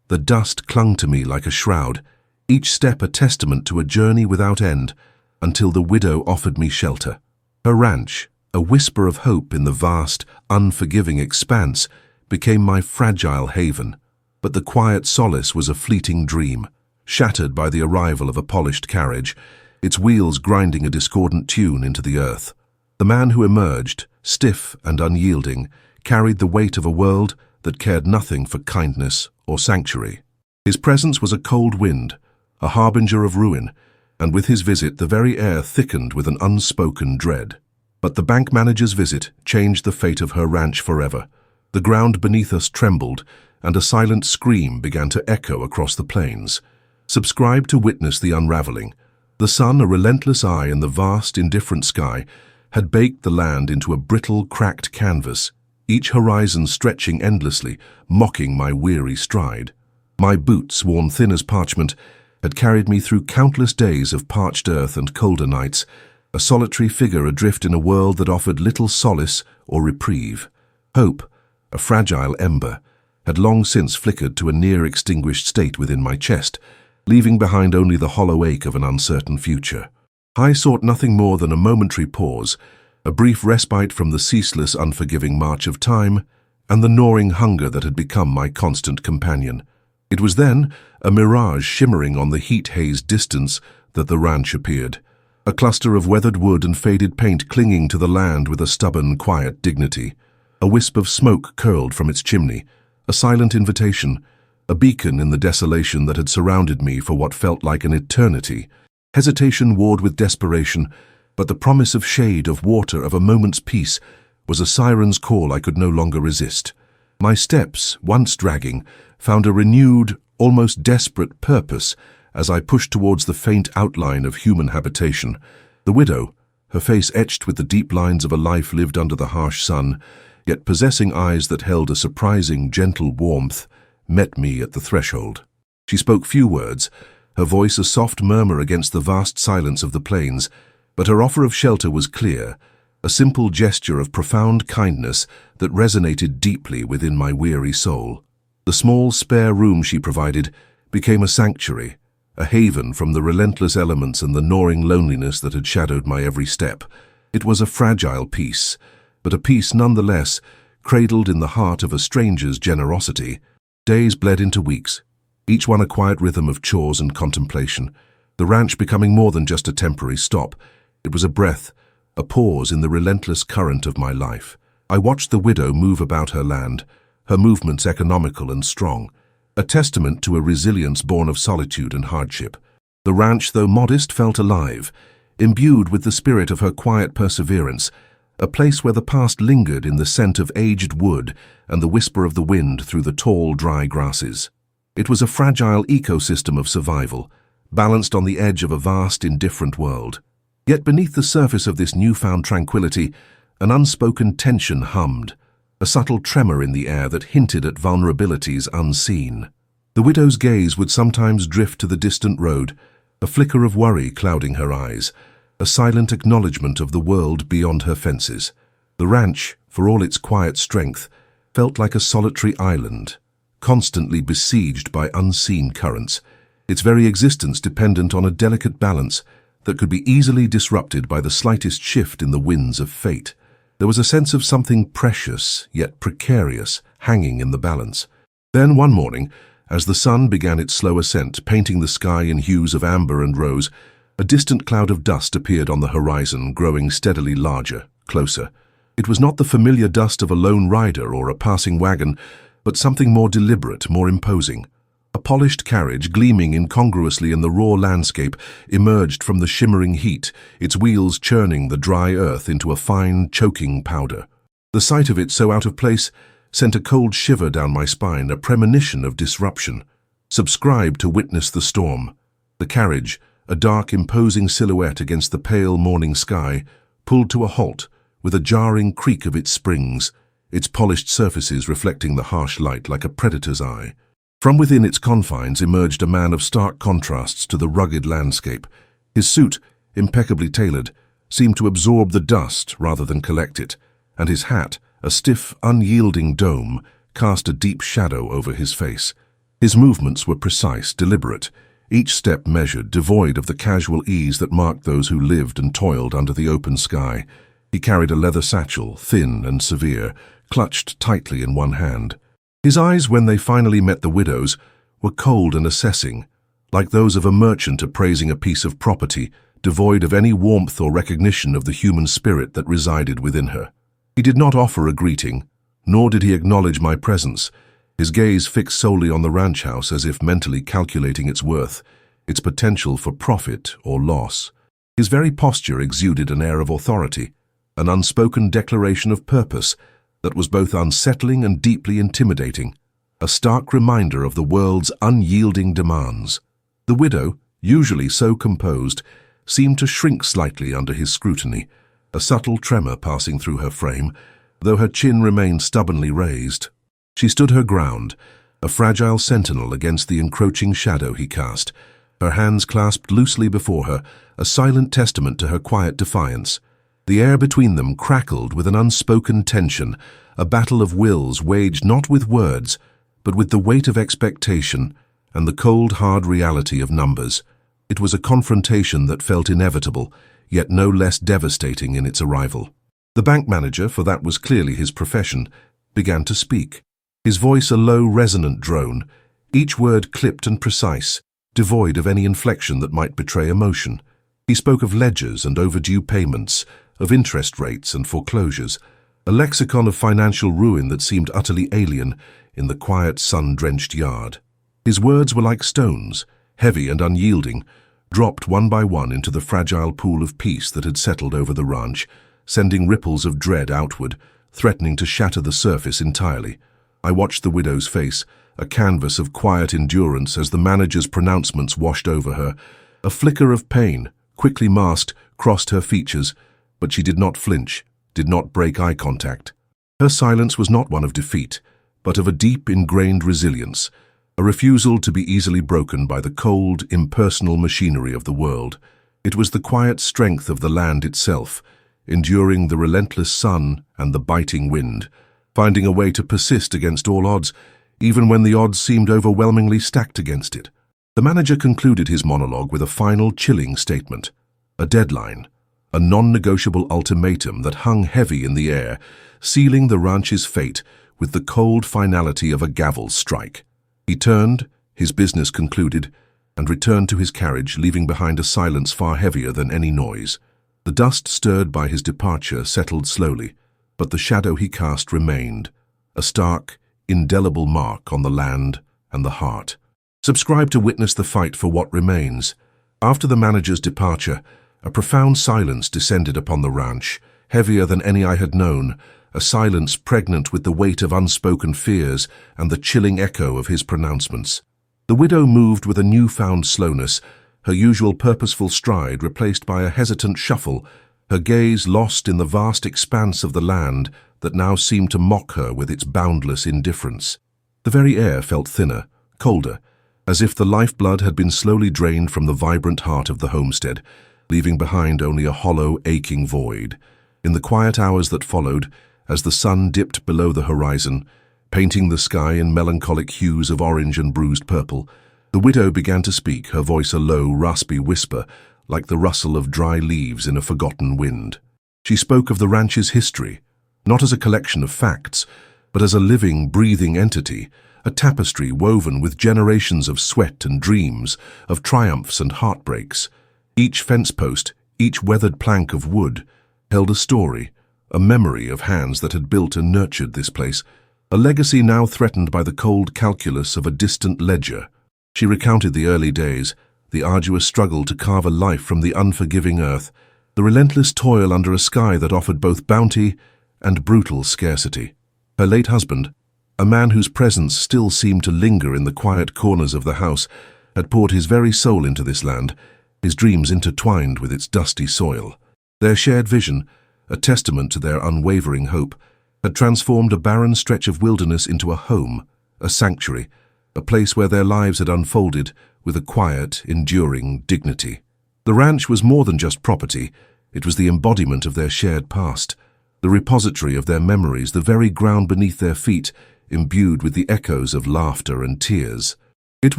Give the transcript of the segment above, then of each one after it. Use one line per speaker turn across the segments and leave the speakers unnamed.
The dust clung to me like a shroud, each step a testament to a journey without end, until the widow offered me shelter. Her ranch, a whisper of hope in the vast, unforgiving expanse, became my fragile haven. But the quiet solace was a fleeting dream, shattered by the arrival of a polished carriage, its wheels grinding a discordant tune into the earth. The man who emerged, stiff and unyielding, carried the weight of a world that cared nothing for kindness or sanctuary. His presence was a cold wind, a harbinger of ruin, and with his visit the very air thickened with an unspoken dread. But the bank manager's visit changed the fate of her ranch forever. The ground beneath us trembled, and a silent scream began to echo across the plains. Subscribe to witness the unraveling. The sun, a relentless eye in the vast, indifferent sky, had baked the land into a brittle, cracked canvas, each horizon stretching endlessly, mocking my weary stride. My boots, worn thin as parchment, had carried me through countless days of parched earth and colder nights, a solitary figure adrift in a world that offered little solace or reprieve. Hope, a fragile ember, had long since flickered to a near-extinguished state within my chest, leaving behind only the hollow ache of an uncertain future. I sought nothing more than a momentary pause, a brief respite from the ceaseless, unforgiving march of time, and the gnawing hunger that had become my constant companion. It was then, a mirage shimmering on the heat-hazed distance, that the ranch appeared, a cluster of weathered wood and faded paint clinging to the land with a stubborn, quiet dignity. A wisp of smoke curled from its chimney, a silent invitation, a beacon in the desolation that had surrounded me for what felt like an eternity. Hesitation warred with desperation, but the promise of shade, of water, of a moment's peace was a siren's call I could no longer resist. My steps, once dragging, found a renewed, almost desperate purpose as I pushed towards the faint outline of human habitation. The widow, her face etched with the deep lines of a life lived under the harsh sun, yet possessing eyes that held a surprising, gentle warmth, met me at the threshold. She spoke few words, her voice a soft murmur against the vast silence of the plains, but her offer of shelter was clear, a simple gesture of profound kindness that resonated deeply within my weary soul. The small, spare room she provided became a sanctuary, a haven from the relentless elements and the gnawing loneliness that had shadowed my every step. It was a fragile peace, but a peace nonetheless, cradled in the heart of a stranger's generosity. Days bled into weeks, each one a quiet rhythm of chores and contemplation, the ranch becoming more than just a temporary stop. It was a breath, a pause in the relentless current of my life. I watched the widow move about her land, her movements economical and strong, a testament to a resilience born of solitude and hardship. The ranch, though modest, felt alive, imbued with the spirit of her quiet perseverance, a place where the past lingered in the scent of aged wood and the whisper of the wind through the tall, dry grasses. It was a fragile ecosystem of survival, balanced on the edge of a vast, indifferent world. Yet beneath the surface of this newfound tranquility, an unspoken tension hummed, a subtle tremor in the air that hinted at vulnerabilities unseen. The widow's gaze would sometimes drift to the distant road, a flicker of worry clouding her eyes, a silent acknowledgement of the world beyond her fences. The ranch, for all its quiet strength, felt like a solitary island, constantly besieged by unseen currents, its very existence dependent on a delicate balance that could be easily disrupted by the slightest shift in the winds of fate. There was a sense of something precious, yet precarious, hanging in the balance. Then one morning, as the sun began its slow ascent, painting the sky in hues of amber and rose, a distant cloud of dust appeared on the horizon, growing steadily larger, closer. It was not the familiar dust of a lone rider or a passing wagon, but something more deliberate, more imposing. A polished carriage, gleaming incongruously in the raw landscape, emerged from the shimmering heat, its wheels churning the dry earth into a fine, choking powder. The sight of it, so out of place, sent a cold shiver down my spine, a premonition of disruption. Subscribe to witness the storm. The carriage, a dark, imposing silhouette against the pale morning sky, pulled to a halt, with a jarring creak of its springs, its polished surfaces reflecting the harsh light like a predator's eye. From within its confines emerged a man of stark contrasts to the rugged landscape. His suit, impeccably tailored, seemed to absorb the dust rather than collect it, and his hat, a stiff, unyielding dome, cast a deep shadow over his face. His movements were precise, deliberate, each step measured, devoid of the casual ease that marked those who lived and toiled under the open sky. He carried a leather satchel, thin and severe, clutched tightly in one hand. His eyes, when they finally met the widow's, were cold and assessing, like those of a merchant appraising a piece of property, devoid of any warmth or recognition of the human spirit that resided within her. He did not offer a greeting, nor did he acknowledge my presence, his gaze fixed solely on the ranch house as if mentally calculating its worth, its potential for profit or loss. His very posture exuded an air of authority, an unspoken declaration of purpose that was both unsettling and deeply intimidating, a stark reminder of the world's unyielding demands. The widow, usually so composed, seemed to shrink slightly under his scrutiny, a subtle tremor passing through her frame, though her chin remained stubbornly raised. She stood her ground, a fragile sentinel against the encroaching shadow he cast, her hands clasped loosely before her, a silent testament to her quiet defiance. The air between them crackled with an unspoken tension, a battle of wills waged not with words, but with the weight of expectation and the cold, hard reality of numbers. It was a confrontation that felt inevitable, yet no less devastating in its arrival. The bank manager, for that was clearly his profession, began to speak. His voice a low, resonant drone, each word clipped and precise, devoid of any inflection that might betray emotion. He spoke of ledgers and overdue payments, of interest rates and foreclosures, a lexicon of financial ruin that seemed utterly alien in the quiet, sun-drenched yard. His words were like stones, heavy and unyielding, dropped one by one into the fragile pool of peace that had settled over the ranch, sending ripples of dread outward, threatening to shatter the surface entirely. I watched the widow's face, a canvas of quiet endurance as the manager's pronouncements washed over her. A flicker of pain, quickly masked, crossed her features, but she did not flinch, did not break eye contact. Her silence was not one of defeat, but of a deep, ingrained resilience, a refusal to be easily broken by the cold, impersonal machinery of the world. It was the quiet strength of the land itself, enduring the relentless sun and the biting wind, finding a way to persist against all odds, even when the odds seemed overwhelmingly stacked against it. The manager concluded his monologue with a final chilling statement, a deadline, a non-negotiable ultimatum that hung heavy in the air, sealing the ranch's fate with the cold finality of a gavel strike. He turned, his business concluded, and returned to his carriage, leaving behind a silence far heavier than any noise. The dust stirred by his departure settled slowly, but the shadow he cast remained, a stark, indelible mark on the land and the heart. Subscribe to witness the fight for what remains. After the manager's departure, a profound silence descended upon the ranch, heavier than any I had known, a silence pregnant with the weight of unspoken fears and the chilling echo of his pronouncements. The widow moved with a newfound slowness, her usual purposeful stride replaced by a hesitant shuffle, her gaze lost in the vast expanse of the land that now seemed to mock her with its boundless indifference. The very air felt thinner, colder, as if the lifeblood had been slowly drained from the vibrant heart of the homestead, leaving behind only a hollow, aching void. In the quiet hours that followed, as the sun dipped below the horizon, painting the sky in melancholic hues of orange and bruised purple, the widow began to speak, her voice a low, raspy whisper, like the rustle of dry leaves in a forgotten wind. She spoke of the ranch's history, not as a collection of facts, but as a living, breathing entity, a tapestry woven with generations of sweat and dreams, of triumphs and heartbreaks. Each fence post, each weathered plank of wood, held a story, a memory of hands that had built and nurtured this place, a legacy now threatened by the cold calculus of a distant ledger. She recounted the early days, the arduous struggle to carve a life from the unforgiving earth, the relentless toil under a sky that offered both bounty and brutal scarcity. Her late husband, a man whose presence still seemed to linger in the quiet corners of the house, had poured his very soul into this land, his dreams intertwined with its dusty soil. Their shared vision, a testament to their unwavering hope, had transformed a barren stretch of wilderness into a home, a sanctuary, a place where their lives had unfolded with a quiet, enduring dignity. The ranch was more than just property, it was the embodiment of their shared past, the repository of their memories, the very ground beneath their feet, imbued with the echoes of laughter and tears. It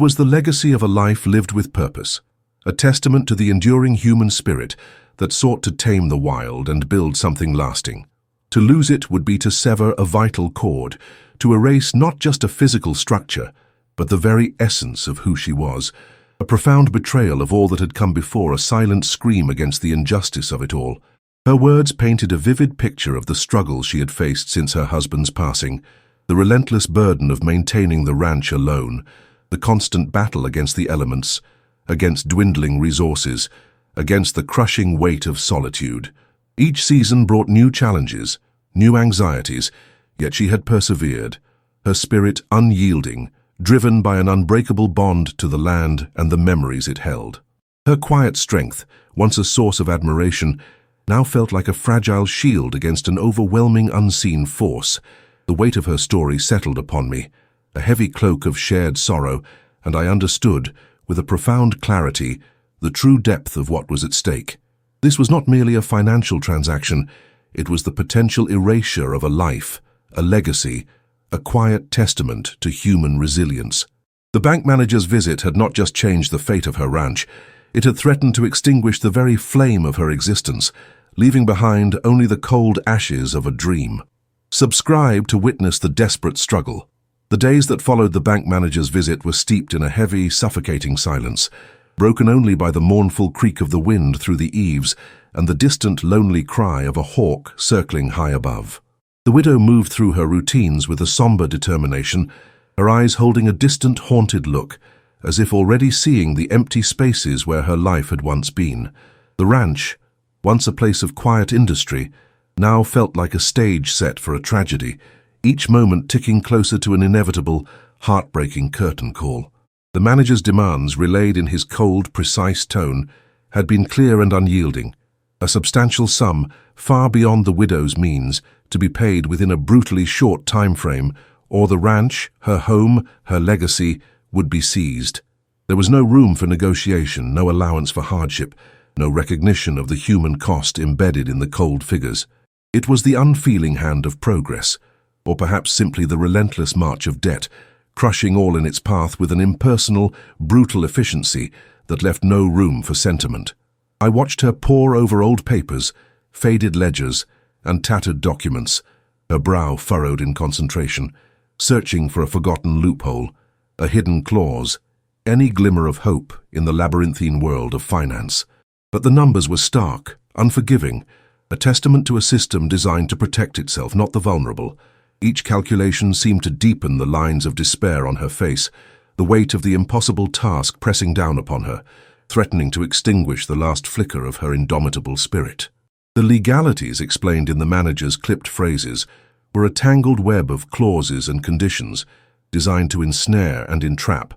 was the legacy of a life lived with purpose, a testament to the enduring human spirit that sought to tame the wild and build something lasting. To lose it would be to sever a vital cord, to erase not just a physical structure, but the very essence of who she was, a profound betrayal of all that had come before, a silent scream against the injustice of it all. Her words painted a vivid picture of the struggles she had faced since her husband's passing, the relentless burden of maintaining the ranch alone, the constant battle against the elements, against dwindling resources, against the crushing weight of solitude. Each season brought new challenges, new anxieties, yet she had persevered, her spirit unyielding, driven by an unbreakable bond to the land and the memories it held. Her quiet strength, once a source of admiration, now felt like a fragile shield against an overwhelming unseen force. The weight of her story settled upon me, a heavy cloak of shared sorrow, and I understood, with a profound clarity, the true depth of what was at stake. This was not merely a financial transaction, it was the potential erasure of a life, a legacy, a quiet testament to human resilience. The bank manager's visit had not just changed the fate of her ranch, it had threatened to extinguish the very flame of her existence, leaving behind only the cold ashes of a dream. Subscribe to witness the desperate struggle. The days that followed the bank manager's visit were steeped in a heavy, suffocating silence, broken only by the mournful creak of the wind through the eaves and the distant, lonely cry of a hawk circling high above. The widow moved through her routines with a somber determination, her eyes holding a distant, haunted look, as if already seeing the empty spaces where her life had once been. The ranch, once a place of quiet industry, now felt like a stage set for a tragedy, each moment ticking closer to an inevitable, heartbreaking curtain call. The manager's demands, relayed in his cold, precise tone, had been clear and unyielding, a substantial sum, far beyond the widow's means, to be paid within a brutally short time frame, or the ranch, her home, her legacy, would be seized. There was no room for negotiation, no allowance for hardship, no recognition of the human cost embedded in the cold figures. It was the unfeeling hand of progress, or perhaps simply the relentless march of debt, crushing all in its path with an impersonal, brutal efficiency that left no room for sentiment. I watched her pore over old papers, faded ledgers, and tattered documents, her brow furrowed in concentration, searching for a forgotten loophole, a hidden clause, any glimmer of hope in the labyrinthine world of finance. But the numbers were stark, unforgiving, a testament to a system designed to protect itself, not the vulnerable. Each calculation seemed to deepen the lines of despair on her face, the weight of the impossible task pressing down upon her, threatening to extinguish the last flicker of her indomitable spirit. The legalities explained in the manager's clipped phrases were a tangled web of clauses and conditions designed to ensnare and entrap,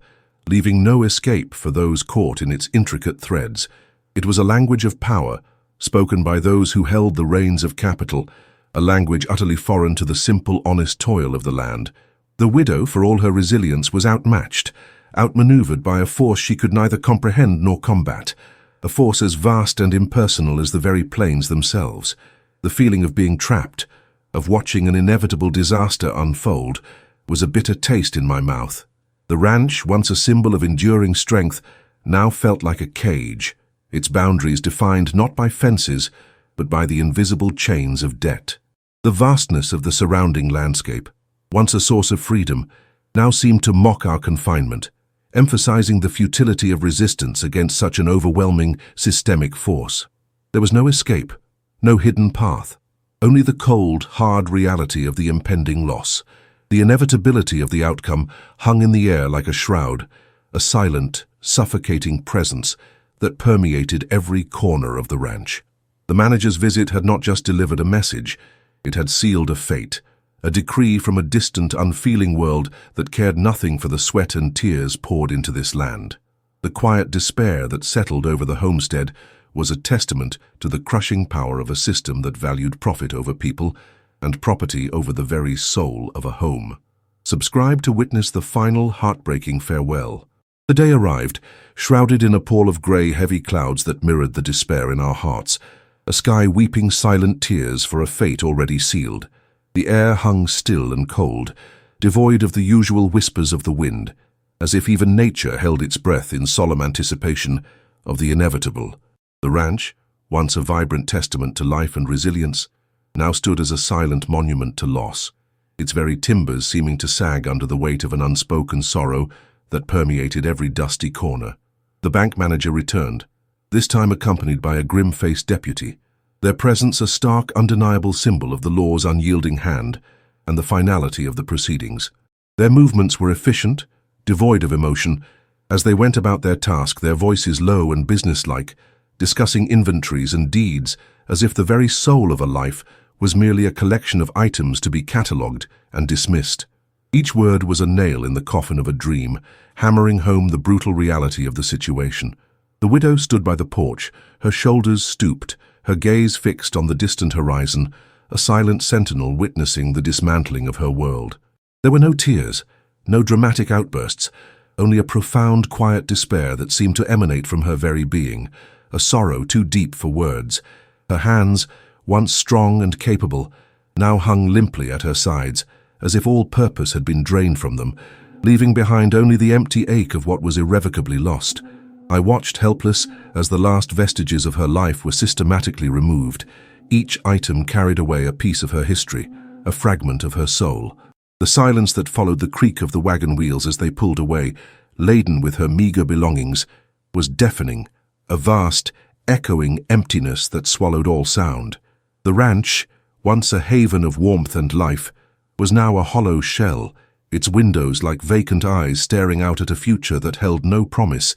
leaving no escape for those caught in its intricate threads. It was a language of power, spoken by those who held the reins of capital, a language utterly foreign to the simple, honest toil of the land. The widow, for all her resilience, was outmatched, outmaneuvered by a force she could neither comprehend nor combat, a force as vast and impersonal as the very plains themselves. The feeling of being trapped, of watching an inevitable disaster unfold, was a bitter taste in my mouth. The ranch, once a symbol of enduring strength, now felt like a cage, its boundaries defined not by fences, but by the invisible chains of debt. The vastness of the surrounding landscape, once a source of freedom, now seemed to mock our confinement, emphasizing the futility of resistance against such an overwhelming, systemic force. There was no escape, no hidden path, only the cold, hard reality of the impending loss. The inevitability of the outcome hung in the air like a shroud, a silent, suffocating presence that permeated every corner of the ranch. The manager's visit had not just delivered a message, it had sealed a fate, a decree from a distant, unfeeling world that cared nothing for the sweat and tears poured into this land. The quiet despair that settled over the homestead was a testament to the crushing power of a system that valued profit over people and property over the very soul of a home. Subscribe to witness the final, heartbreaking farewell. The day arrived, shrouded in a pall of grey, heavy clouds that mirrored the despair in our hearts, a sky weeping silent tears for a fate already sealed. The air hung still and cold, devoid of the usual whispers of the wind, as if even nature held its breath in solemn anticipation of the inevitable. The ranch, once a vibrant testament to life and resilience, now stood as a silent monument to loss, its very timbers seeming to sag under the weight of an unspoken sorrow that permeated every dusty corner. The bank manager returned, this time accompanied by a grim-faced deputy, their presence a stark, undeniable symbol of the law's unyielding hand and the finality of the proceedings. Their movements were efficient, devoid of emotion, as they went about their task, their voices low and businesslike, discussing inventories and deeds as if the very soul of a life was merely a collection of items to be catalogued and dismissed. Each word was a nail in the coffin of a dream, hammering home the brutal reality of the situation. The widow stood by the porch, her shoulders stooped, her gaze fixed on the distant horizon, a silent sentinel witnessing the dismantling of her world. There were no tears, no dramatic outbursts, only a profound, quiet despair that seemed to emanate from her very being, a sorrow too deep for words. Her hands, once strong and capable, now hung limply at her sides, as if all purpose had been drained from them, leaving behind only the empty ache of what was irrevocably lost. I watched helpless as the last vestiges of her life were systematically removed. Each item carried away a piece of her history, a fragment of her soul. The silence that followed the creak of the wagon wheels as they pulled away, laden with her meager belongings, was deafening, a vast, echoing emptiness that swallowed all sound. The ranch, once a haven of warmth and life, was now a hollow shell, its windows like vacant eyes staring out at a future that held no promise,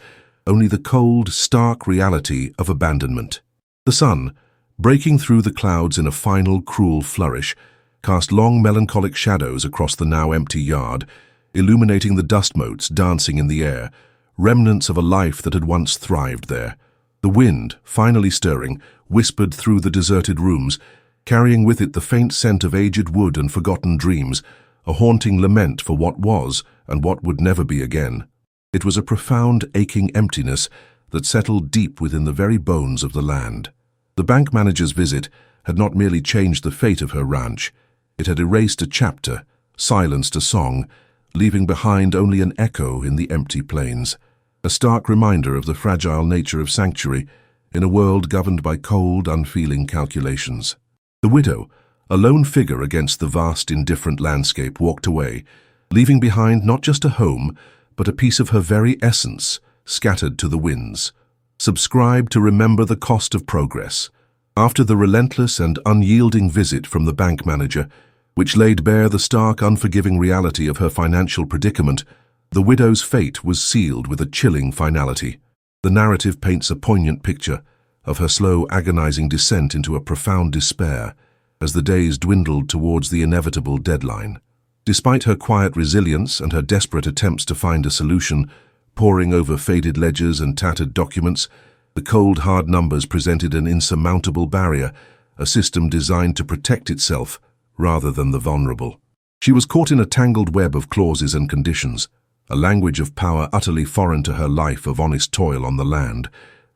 only the cold, stark reality of abandonment. The sun, breaking through the clouds in a final, cruel flourish, cast long melancholic shadows across the now empty yard, illuminating the dust motes dancing in the air, remnants of a life that had once thrived there. The wind, finally stirring, whispered through the deserted rooms, carrying with it the faint scent of aged wood and forgotten dreams, a haunting lament for what was and what would never be again. It was a profound, aching emptiness that settled deep within the very bones of the land. The bank manager's visit had not merely changed the fate of her ranch, it had erased a chapter, silenced a song, leaving behind only an echo in the empty plains, a stark reminder of the fragile nature of sanctuary in a world governed by cold, unfeeling calculations. The widow, a lone figure against the vast, indifferent landscape, walked away, leaving behind not just a home, but a piece of her very essence, scattered to the winds. Subscribe to remember the cost of progress. After the relentless and unyielding visit from the bank manager, which laid bare the stark, unforgiving reality of her financial predicament, the widow's fate was sealed with a chilling finality. The narrative paints a poignant picture of her slow, agonizing descent into a profound despair as the days dwindled towards the inevitable deadline. Despite her quiet resilience and her desperate attempts to find a solution, poring over faded ledgers and tattered documents, the cold, hard numbers presented an insurmountable barrier, a system designed to protect itself rather than the vulnerable. She was caught in a tangled web of clauses and conditions, a language of power utterly foreign to her life of honest toil on the land,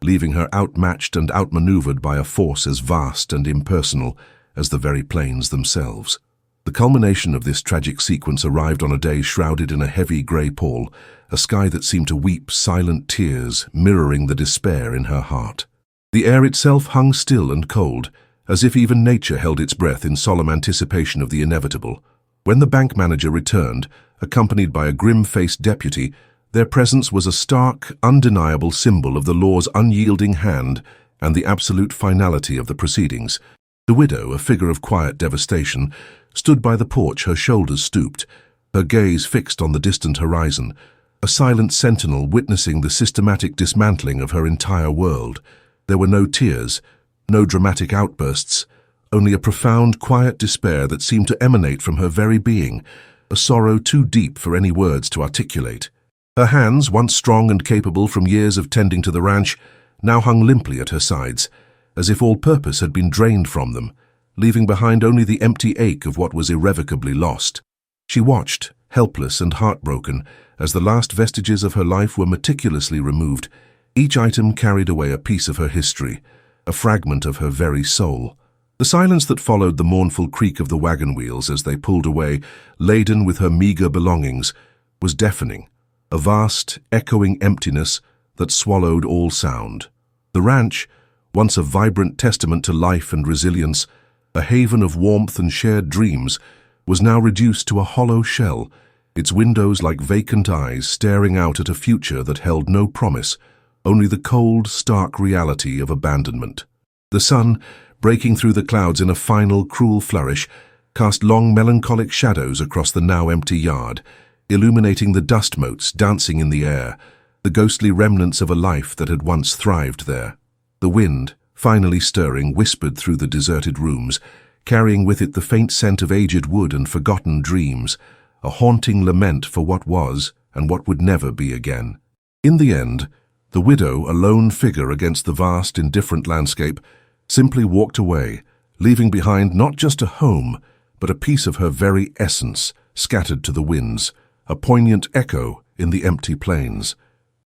leaving her outmatched and outmaneuvered by a force as vast and impersonal as the very plains themselves. The culmination of this tragic sequence arrived on a day shrouded in a heavy grey pall, a sky that seemed to weep silent tears, mirroring the despair in her heart. The air itself hung still and cold, as if even nature held its breath in solemn anticipation of the inevitable. When the bank manager returned, accompanied by a grim-faced deputy, their presence was a stark, undeniable symbol of the law's unyielding hand and the absolute finality of the proceedings. The widow, a figure of quiet devastation, stood by the porch, her shoulders stooped, her gaze fixed on the distant horizon, a silent sentinel witnessing the systematic dismantling of her entire world. There were no tears, no dramatic outbursts, only a profound, quiet despair that seemed to emanate from her very being, a sorrow too deep for any words to articulate. Her hands, once strong and capable from years of tending to the ranch, now hung limply at her sides, as if all purpose had been drained from them, leaving behind only the empty ache of what was irrevocably lost. She watched, helpless and heartbroken, as the last vestiges of her life were meticulously removed. Each item carried away a piece of her history, a fragment of her very soul. The silence that followed the mournful creak of the wagon wheels as they pulled away, laden with her meager belongings, was deafening, a vast, echoing emptiness that swallowed all sound. The ranch, once a vibrant testament to life and resilience, a haven of warmth and shared dreams, was now reduced to a hollow shell, its windows like vacant eyes staring out at a future that held no promise, only the cold, stark reality of abandonment. The sun, breaking through the clouds in a final, cruel flourish, cast long, melancholic shadows across the now empty yard, illuminating the dust motes dancing in the air, the ghostly remnants of a life that had once thrived there. The wind, finally stirring, whispered through the deserted rooms, carrying with it the faint scent of aged wood and forgotten dreams, a haunting lament for what was and what would never be again. In the end, the widow, a lone figure against the vast, indifferent landscape, simply walked away, leaving behind not just a home, but a piece of her very essence scattered to the winds, a poignant echo in the empty plains.